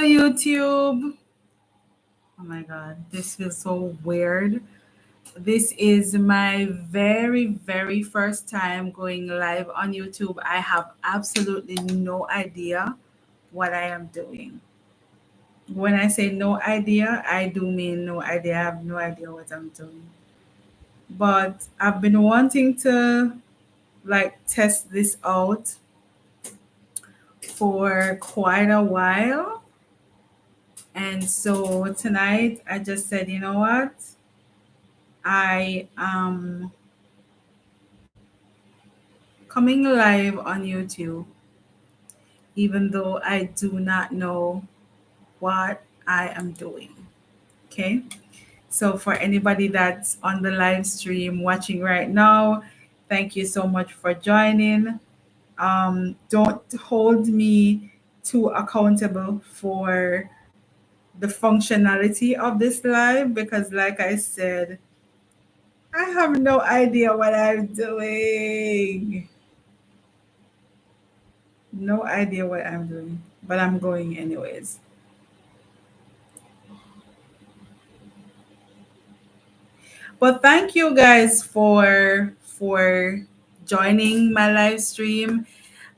YouTube. Oh my God, this feels so weird. This is my very first time going live on YouTube. I have absolutely no idea what I am doing. When I say no idea, I do mean no idea. I have no idea what I'm doing. But I've been wanting to test this out for quite a while. And so tonight I just said, you know what? I am coming live on YouTube, even though I do not know what I am doing. Okay. So, for anybody that's on the live stream watching right now, thank you so much for joining. Don't hold me too accountable for the functionality of this live because, like I said, I have no idea what I'm doing. No idea what I'm doing, but I'm going anyways. But thank you guys for joining my live stream.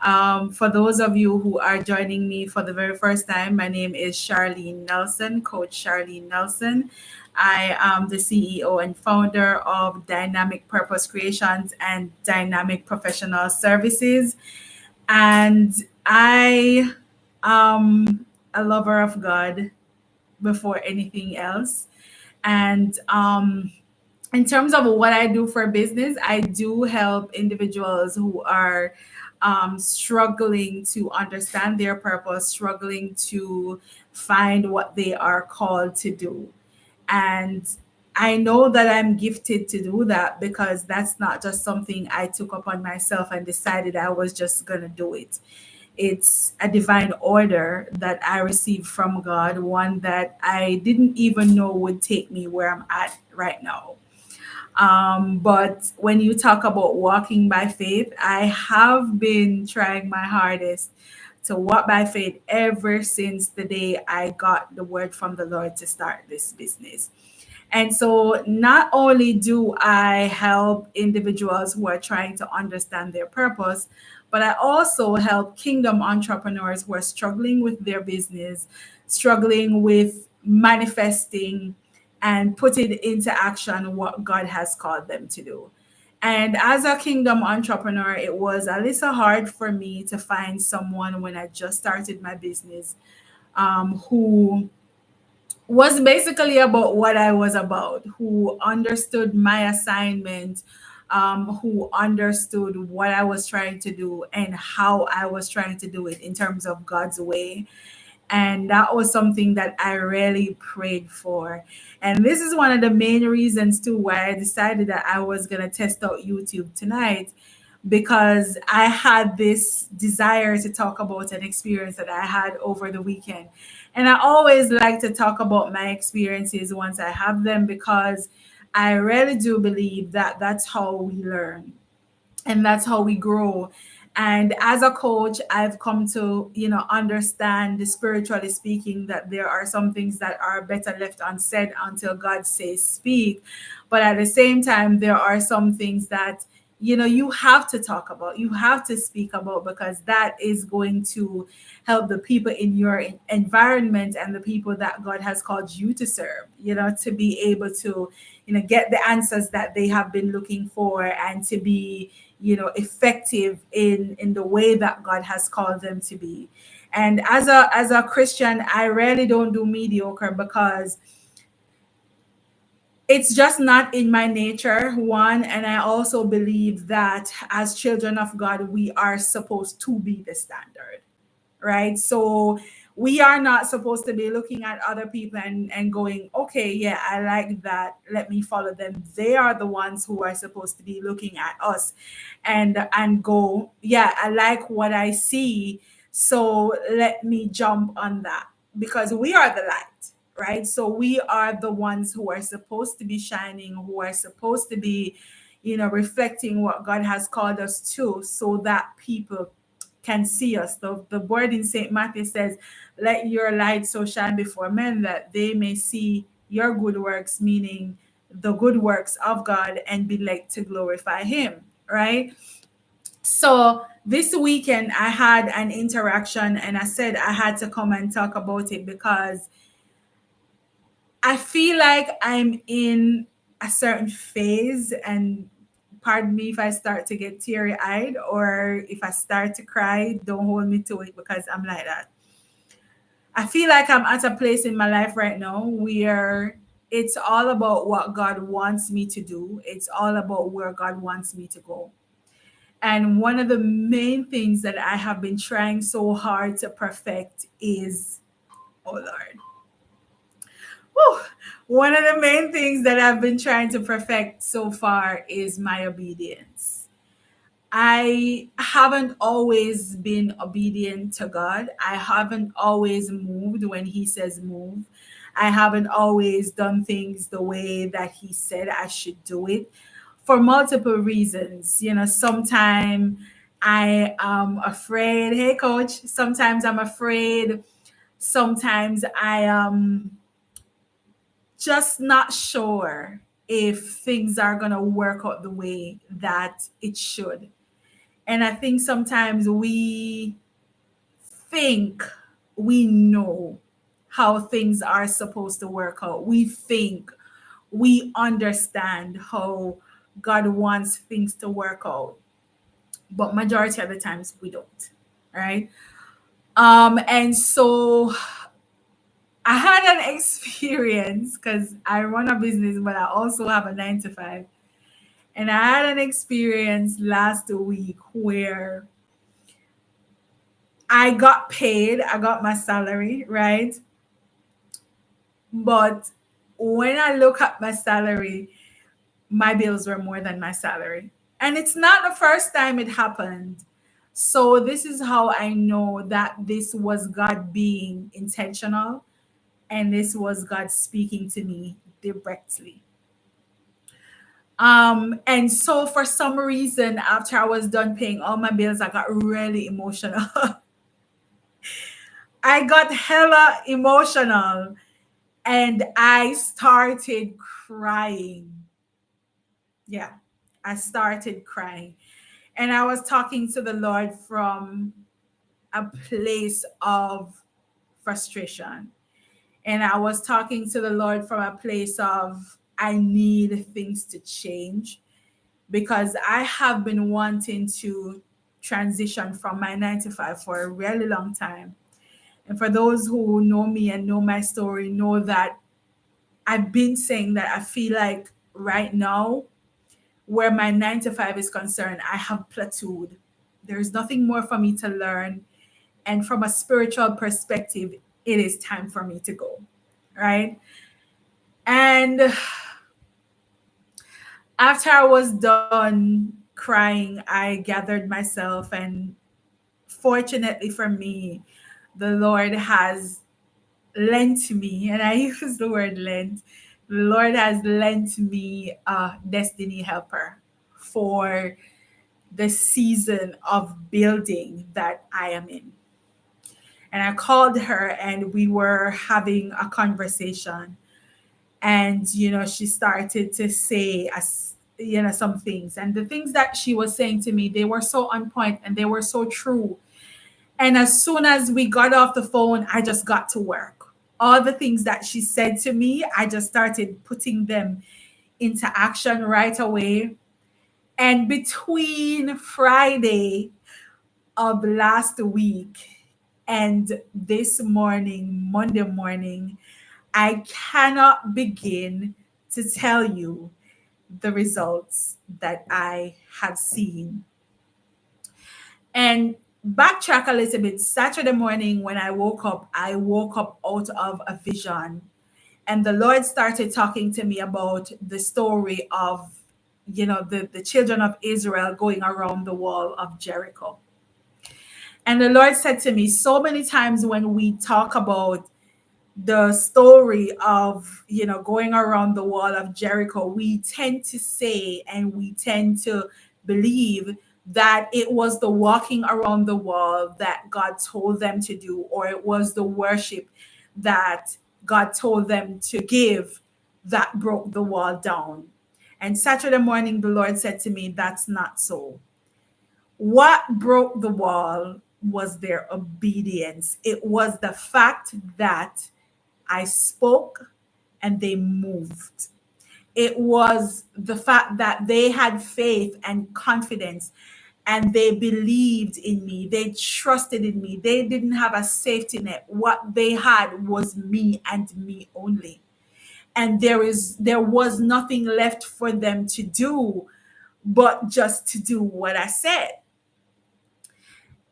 For those of you who are joining me for the very first time, my name is Charlene Nelson, Coach Charlene Nelson. I am the CEO and founder of Dynamic Purpose Creations and Dynamic Professional Services. And I am a lover of God before anything else. And in terms of what I do for business, I do help individuals who are struggling to understand their purpose, struggling to find what they are called to do. And I know that I'm gifted to do that because that's not just something I took upon myself and decided I was just going to do it. It's a divine order that I received from God, one that I didn't even know would take me where I'm at right now. But when you talk about walking by faith, I have been trying my hardest to walk by faith ever since the day I got the word from the Lord to start this business. And so, not only do I help individuals who are trying to understand their purpose, but I also help kingdom entrepreneurs who are struggling with their business, struggling with manifesting and putting into action what God has called them to do. And as a kingdom entrepreneur, it was a little hard for me to find someone when I just started my business who was basically about what I was about, who understood my assignment, who understood what I was trying to do and how I was trying to do it in terms of God's way. And that was something that I really prayed for. And this is one of the main reasons, too, why I decided that I was going to test out YouTube tonight because I had this desire to talk about an experience that I had over the weekend. And I always like to talk about my experiences once I have them because I really do believe that that's how we learn and that's how we grow. And as a coach, I've come to understand, spiritually speaking, that there are some things that are better left unsaid until God says speak. But at the same time, there are some things that you have to talk about, you have to speak about, because that is going to help the people in your environment and the people that God has called you to serve, to be able to get the answers that they have been looking for, and to be effective in the way that God has called them to be. And as a Christian, I really don't do mediocre because it's just not in my nature, one. And I also believe that as children of God, we are supposed to be the standard, right? So we are not supposed to be looking at other people and going, okay, yeah, I like that, let me follow them. They are the ones who are supposed to be looking at us and go, yeah, I like what I see, so let me jump on that, because we are the light, right? So we are the ones who are supposed to be shining, who are supposed to be reflecting what God has called us to, so that people can see us. The word in St. Matthew says, let your light so shine before men that they may see your good works, meaning the good works of God, and be led to glorify Him, right? So this weekend, I had an interaction and I said I had to come and talk about it because I feel like I'm in a certain phase, and pardon me if I start to get teary eyed or if I start to cry, don't hold me to it because I'm like that. I feel like I'm at a place in my life right now where it's all about what God wants me to do, it's all about where God wants me to go. And one of the main things that I have been trying so hard to perfect is, oh Lord, whew, one of the main things that I've been trying to perfect so far is my obedience. I haven't always been obedient to God. I haven't always moved when He says move. I haven't always done things the way that He said I should do it for multiple reasons. Sometimes I am afraid. Hey, coach. Sometimes I'm afraid. Sometimes I am just not sure if things are going to work out the way that it should. And I think sometimes we think we know how things are supposed to work out. We think we understand how God wants things to work out, but majority of the times we don't, right? And so I had an experience because I run a business, but I also have a 9 to 5. And I had an experience last week where I got paid, I got my salary, right? But when I look at my salary, my bills were more than my salary. And it's not the first time it happened. So this is how I know that this was God being intentional and this was God speaking to me directly. And so for some reason, after I was done paying all my bills, I got really emotional. I got hella emotional and I started crying. Yeah, I started crying. And I was talking to the Lord from a place of frustration. And I was talking to the Lord from a place of, I need things to change because I have been wanting to transition from my 9 to 5 for a really long time. And for those who know me and know my story, know that I've been saying that I feel like right now, where my 9 to 5 is concerned, I have plateaued. There's nothing more for me to learn. And from a spiritual perspective, it is time for me to go. Right. And after I was done crying, I gathered myself. And fortunately for me, the Lord has lent me, and I use the word lent, the Lord has lent me a destiny helper for the season of building that I am in. And I called her and we were having a conversation. And, she started to say, some things. And the things that she was saying to me, they were so on point and they were so true. And as soon as we got off the phone, I just got to work. All the things that she said to me, I just started putting them into action right away. And between Friday of last week and this morning, Monday morning, I cannot begin to tell you the results that I have seen. And backtrack a little bit. Saturday morning, when I woke up out of a vision. And the Lord started talking to me about the story of, the children of Israel going around the wall of Jericho. And the Lord said to me, so many times when we talk about the story of, going around the wall of Jericho, we tend to say and we tend to believe that it was the walking around the wall that God told them to do, or it was the worship that God told them to give that broke the wall down. And Saturday morning, the Lord said to me, that's not so. What broke the wall was their obedience. It was the fact that I spoke and they moved. It was the fact that they had faith and confidence and they believed in me. They trusted in me. They didn't have a safety net. What they had was me and me only. And there was nothing left for them to do but just to do what I said.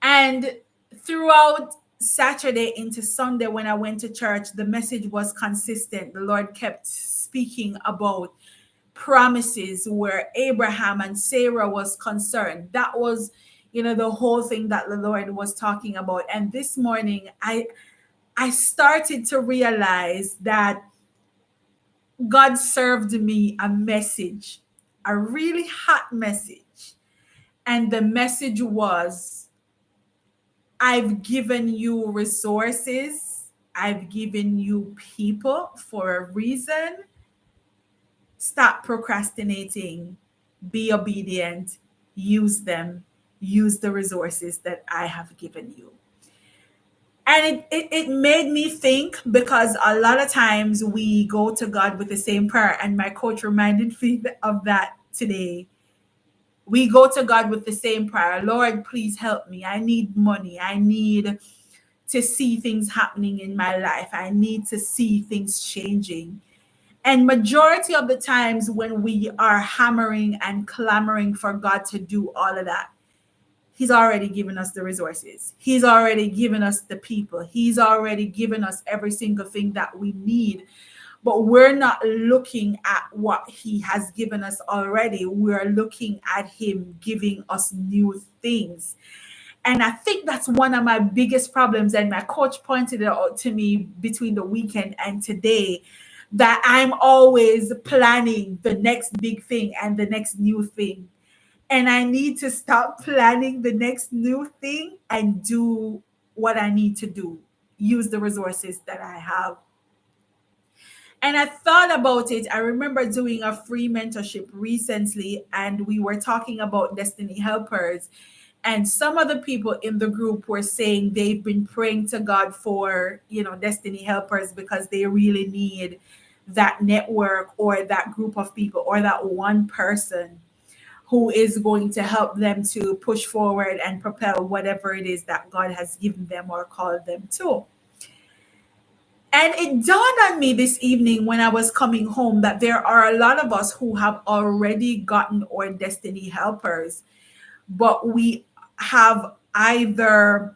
And throughout Saturday into Sunday, when I went to church, the message was consistent. The Lord kept speaking about promises where Abraham and Sarah was concerned. That was, the whole thing that the Lord was talking about. And this morning, I started to realize that God served me a message, a really hot message. And the message was, I've given you resources, I've given you people for a reason. Stop procrastinating, be obedient, use them, use the resources that I have given you. And it made me think, because a lot of times we go to God with the same prayer, and my coach reminded me of that today. We go to God with the same prayer. Lord, please help me. I need money. I need to see things happening in my life. I need to see things changing. And majority of the times when we are hammering and clamoring for God to do all of that, He's already given us the resources. He's already given us the people. He's already given us every single thing that we need. But we're not looking at what He has given us already. We're looking at Him giving us new things. And I think that's one of my biggest problems. And my coach pointed it out to me between the weekend and today, that I'm always planning the next big thing and the next new thing. And I need to stop planning the next new thing and do what I need to do. Use the resources that I have. And I thought about it. I remember doing a free mentorship recently, and we were talking about destiny helpers. And some of the people in the group were saying they've been praying to God for, destiny helpers, because they really need that network or that group of people or that one person who is going to help them to push forward and propel whatever it is that God has given them or called them to. And it dawned on me this evening when I was coming home that there are a lot of us who have already gotten our destiny helpers, but we have either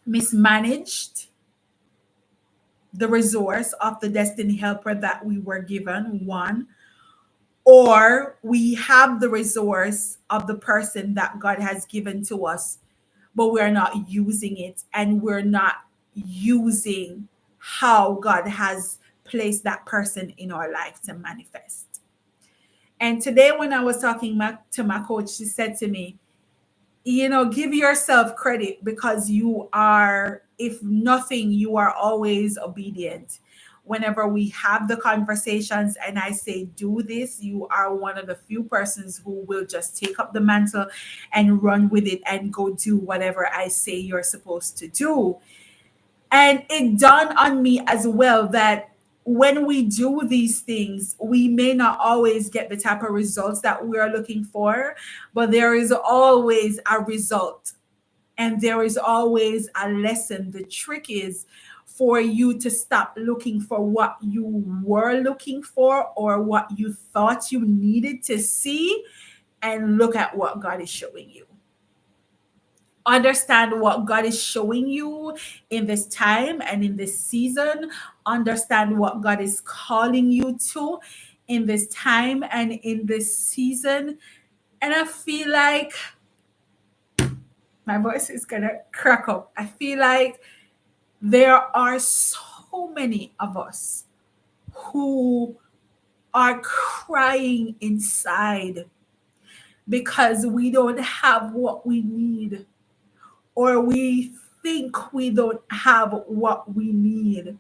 mismanaged the resource of the destiny helper that we were given, one, or we have the resource of the person that God has given to us, but we're not using it, and we're not using how God has placed that person in our life to manifest. And today, when I was talking to my coach, she said to me, give yourself credit, because you are, if nothing, you are always obedient. Whenever we have the conversations and I say, do this, you are one of the few persons who will just take up the mantle and run with it and go do whatever I say you're supposed to do. And it dawned on me as well that when we do these things, we may not always get the type of results that we are looking for, but there is always a result and there is always a lesson. The trick is for you to stop looking for what you were looking for or what you thought you needed to see, and look at what God is showing you. Understand what God is showing you in this time and in this season. Understand what God is calling you to in this time and in this season. And I feel like my voice is gonna crack up. I feel like there are so many of us who are crying inside because we don't have what we need, or we think we don't have what we need.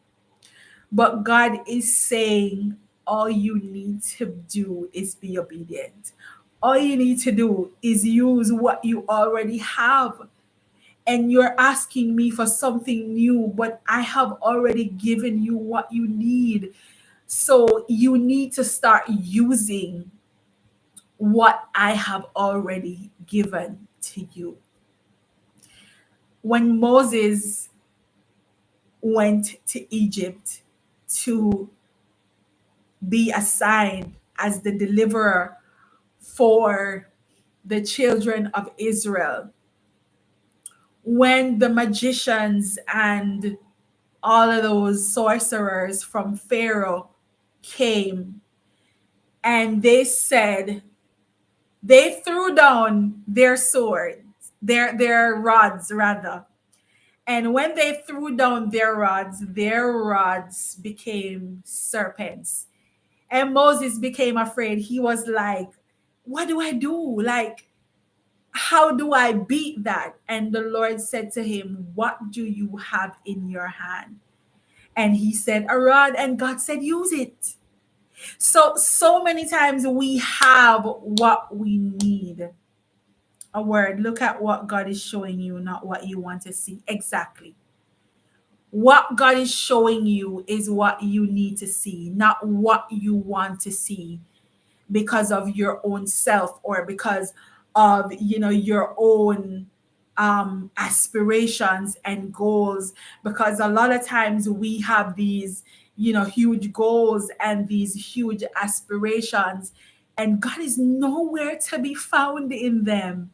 But God is saying, all you need to do is be obedient. All you need to do is use what you already have. And you're asking me for something new, but I have already given you what you need. So you need to start using what I have already given to you. When Moses went to Egypt to be assigned as the deliverer for the children of Israel, when the magicians and all of those sorcerers from Pharaoh came and they said, they threw down their swords, their rods rather. And when they threw down their rods became serpents. And Moses became afraid. He was like, what do I do? Like, how do I beat that? And the Lord said to him, what do you have in your hand? And he said, a rod. And God said, use it. So many times we have what we need. A word. Look at what God is showing you, not what you want to see. Exactly. What God is showing you is what you need to see, not what you want to see because of your own self, or because of your own aspirations and goals. Because a lot of times we have these huge goals and these huge aspirations, and God is nowhere to be found in them,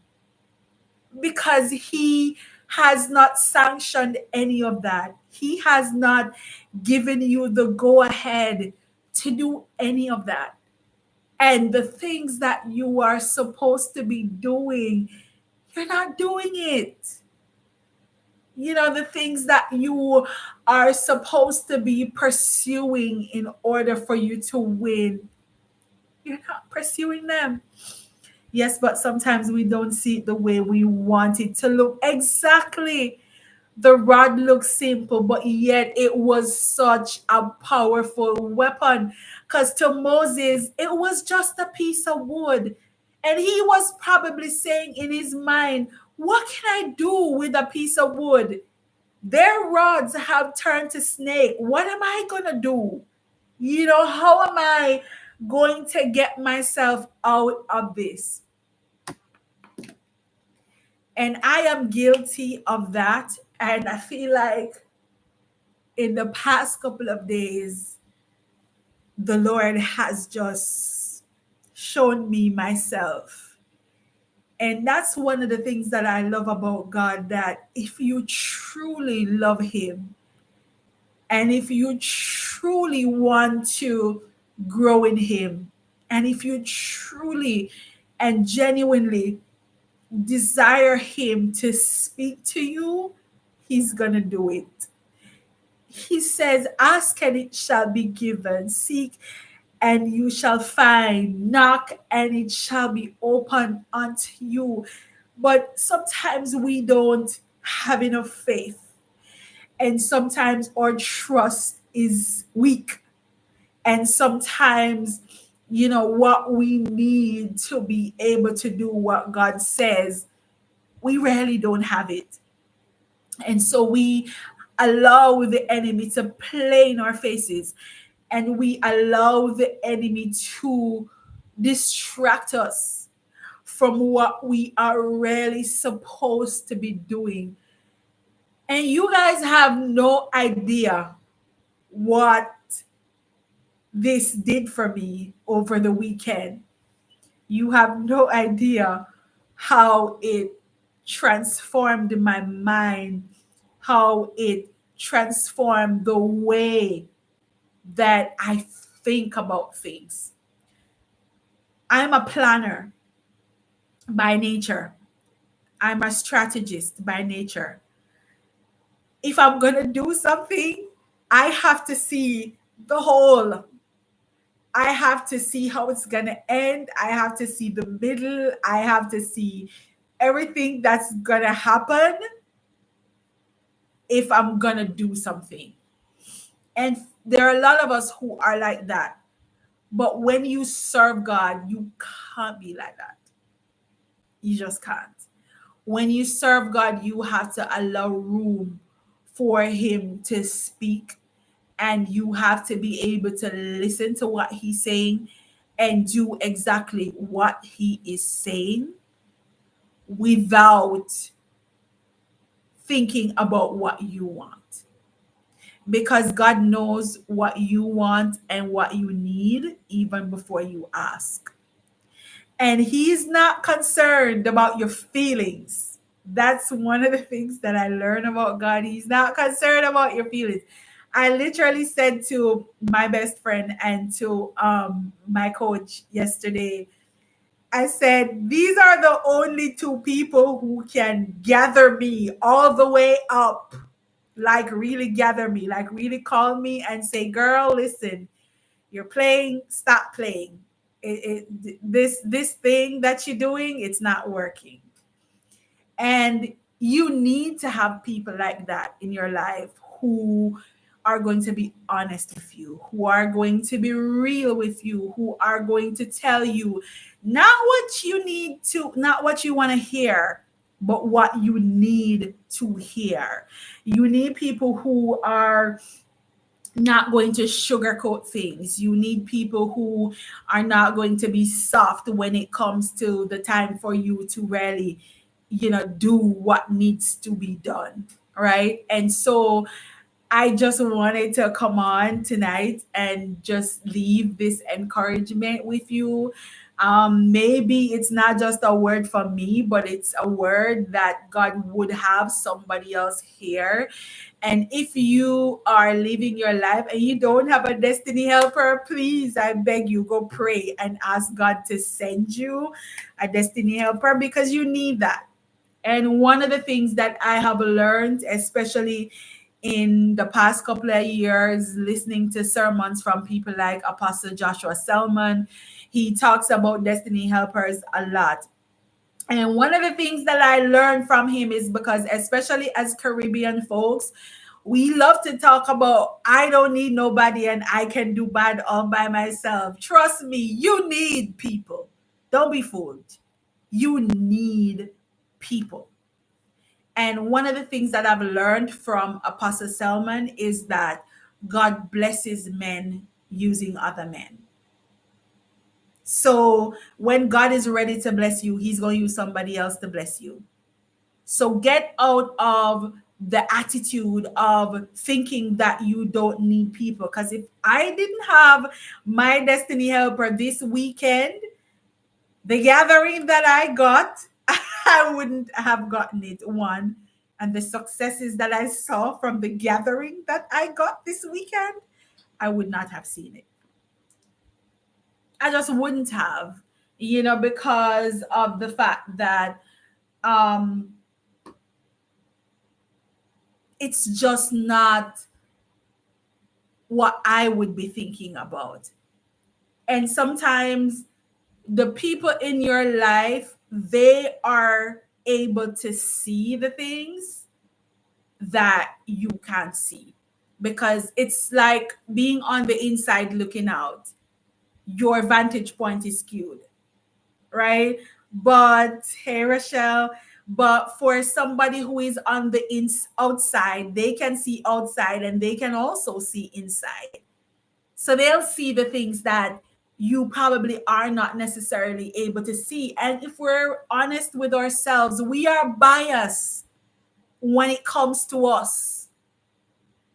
because he has not sanctioned any of that. He has not given you the go ahead to do any of that. And the things that you are supposed to be doing, you're not doing it. The things that you are supposed to be pursuing in order for you to win, you're not pursuing them. Yes, but sometimes we don't see it the way we want it to look. Exactly. The rod looks simple, but yet it was such a powerful weapon. Because to Moses, it was just a piece of wood. And he was probably saying in his mind, what can I do with a piece of wood? Their rods have turned to snake. What am I going to do? How am I going to get myself out of this? And I am guilty of that. And I feel like in the past couple of days, the Lord has just shown me myself. And that's one of the things that I love about God, that if you truly love Him, and if you truly want to grow in Him, and if you truly and genuinely desire Him to speak to you, He's going to do it. He says, ask and it shall be given, seek and you shall find, knock and it shall be opened unto you. But sometimes we don't have enough faith, and sometimes our trust is weak, and sometimes what we need to be able to do what God says, we really don't have it. And so we allow the enemy to play in our faces, and we allow the enemy to distract us from what we are really supposed to be doing. And you guys have no idea what this did for me over the weekend. You have no idea how it transformed my mind, how it transformed the way that I think about things. I'm a planner by nature. I'm a strategist by nature. If I'm going to do something, I have to see the whole. I have to see how it's gonna end. I have to see the middle. I have to see everything that's gonna happen if I'm gonna do something. And there are a lot of us who are like that. But when you serve God, you can't be like that. You just can't. When you serve God, you have to allow room for Him to speak, and you have to be able to listen to what He's saying and do exactly what He is saying without thinking about what you want. Because God knows what you want and what you need even before you ask. And He's not concerned about your feelings. That's one of the things that I learned about God. He's not concerned about your feelings. I literally said to my best friend and to my coach yesterday, I said, these are the only two people who can gather me all the way up, like really gather me, like really call me and say, girl, listen, you're playing, stop playing. This thing that you're doing, it's not working. And you need to have people like that in your life who are going to be honest with you, who are going to be real with you, who are going to tell you not what you need to, not what you want to hear, but what you need to hear. You need people who are not going to sugarcoat things. You need people who are not going to be soft when it comes to the time for you to really, do what needs to be done. Right. And so I just wanted to come on tonight and just leave this encouragement with you. Maybe it's not just a word from me, but it's a word that God would have somebody else hear. And if you are living your life and you don't have a destiny helper, please, I beg you, go pray and ask God to send you a destiny helper because you need that. And one of the things that I have learned, especially in the past couple of years, listening to sermons from people like Apostle Joshua Selman, he talks about destiny helpers a lot. And one of the things that I learned from him is because, especially as Caribbean folks, we love to talk about, I don't need nobody and I can do bad all by myself. Trust me, you need people. Don't be fooled. You need people. And one of the things that I've learned from Apostle Selman is that God blesses men using other men. So when God is ready to bless you, He's going to use somebody else to bless you. So get out of the attitude of thinking that you don't need people. Because if I didn't have my destiny helper this weekend, the gathering that I got, I wouldn't have gotten it. One. And the successes that I saw from the gathering that I got this weekend, I would not have seen it. I just wouldn't have, because of the fact that um, it's just not what I would be thinking about. And sometimes the people in your life, they are able to see the things that you can't see because it's like being on the inside looking out. Your vantage point is skewed, right? But hey, Rochelle, but for somebody who is on the outside, they can see outside and they can also see inside. So they'll see the things that you probably are not necessarily able to see. And if we're honest with ourselves, we are biased when it comes to us.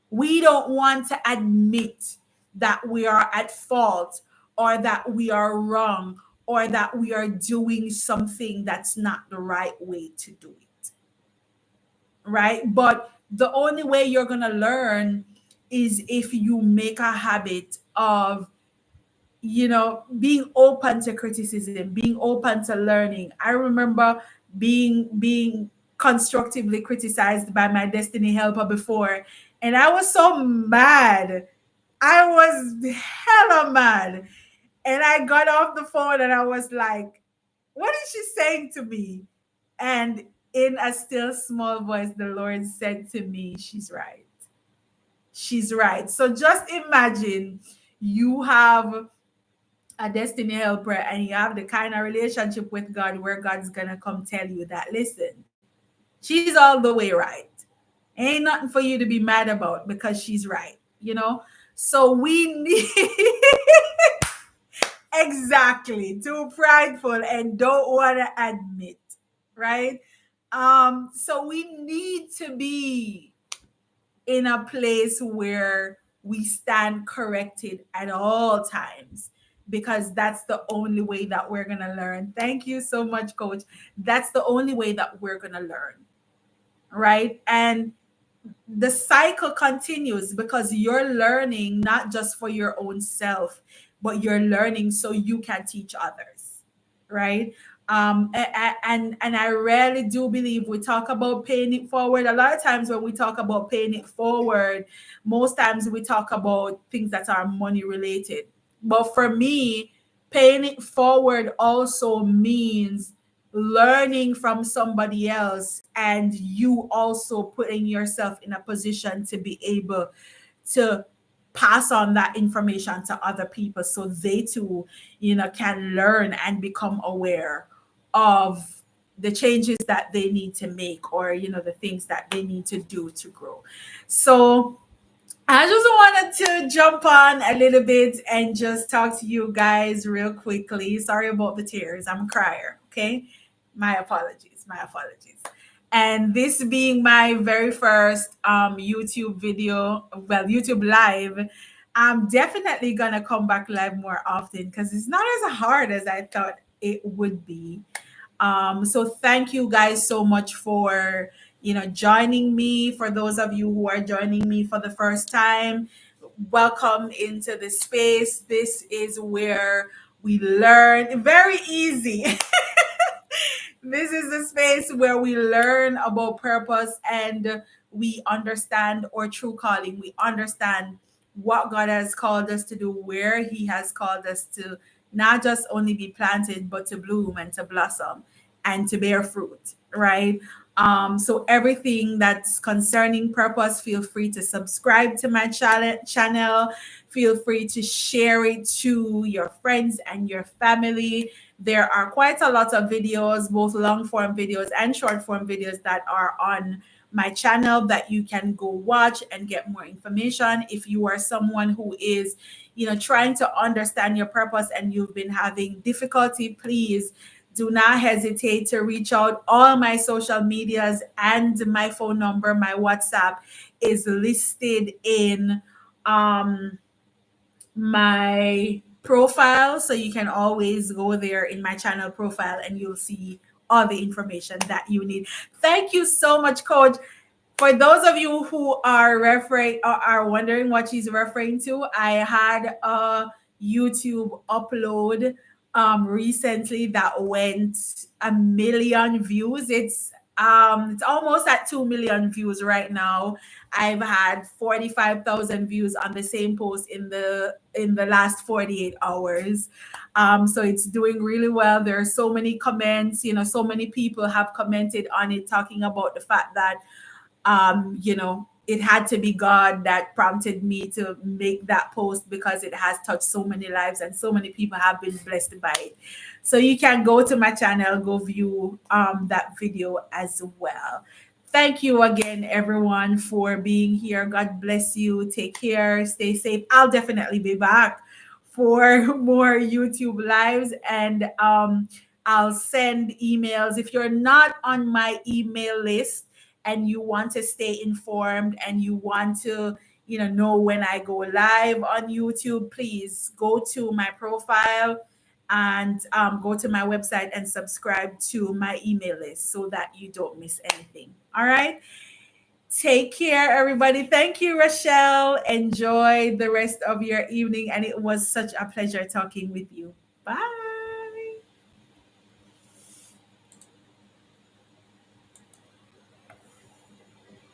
We don't want to admit that we are at fault or that we are wrong or that we are doing something that's not the right way to do it. Right? But the only way you're going to learn is if you make a habit of being open to criticism, being open to learning. I remember being constructively criticized by my destiny helper before, and I was so mad. I was hella mad. And I got off the phone and I was like, what is she saying to me? And in a still small voice, the Lord said to me, she's right. She's right. So just imagine you have a destiny helper and you have the kind of relationship with God where God's gonna come tell you that, listen, she's all the way right. Ain't nothing for you to be mad about because she's right, you know? So we need exactly too prideful and don't want to admit, right? So we need to be in a place where we stand corrected at all times because that's the only way that we're going to learn. Thank you so much, coach. That's the only way that we're going to learn, right? And the cycle continues because you're learning not just for your own self, but you're learning so you can teach others, right? And I really do believe we talk about paying it forward. A lot of times when we talk about paying it forward, most times we talk about things that are money related. But for me, paying it forward also means learning from somebody else and you also putting yourself in a position to be able to pass on that information to other people so they too, can learn and become aware of the changes that they need to make or the things that they need to do to grow. So I just wanted to jump on a little bit and just talk to you guys real quickly. Sorry about the tears. I'm a crier. Okay. My apologies. My apologies. And this being my very first YouTube video, well, YouTube live, I'm definitely going to come back live more often because it's not as hard as I thought it would be. So thank you guys so much for joining me. For those of you who are joining me for the first time, welcome into the space. This is where we learn very easy. This is the space where we learn about purpose and we understand our true calling. We understand what God has called us to do, where He has called us to not just only be planted, but to bloom and to blossom and to bear fruit, right? So everything that's concerning purpose, feel free to subscribe to my channel. Feel free to share it to your friends and your family. There are quite a lot of videos, both long form videos and short form videos that are on my channel that you can go watch and get more information. If you are someone who is, trying to understand your purpose and you've been having difficulty, please do not hesitate to reach out. All my social medias and my phone number, my WhatsApp is listed in my profile, so you can always go there in my channel profile and you'll see all the information that you need. Thank you so much, coach. For those of you who are referring or are wondering what she's referring to, I had a YouTube upload recently that went 1 million views. It's almost at 2 million views right now. I've had 45,000 views on the same post in the last 48 hours. So it's doing really well. There are so many comments, so many people have commented on it talking about the fact that it had to be God that prompted me to make that post because it has touched so many lives and so many people have been blessed by it. So you can go to my channel, go view that video as well. Thank you again, everyone, for being here. God bless you. Take care. Stay safe. I'll definitely be back for more YouTube lives and I'll send emails. If you're not on my email list, and you want to stay informed and you want to know when I go live on YouTube, please go to my profile and go to my website and subscribe to my email list so that you don't miss anything. All right, take care, everybody. Thank you, Rochelle. Enjoy the rest of your evening, and it was such a pleasure talking with you. Bye.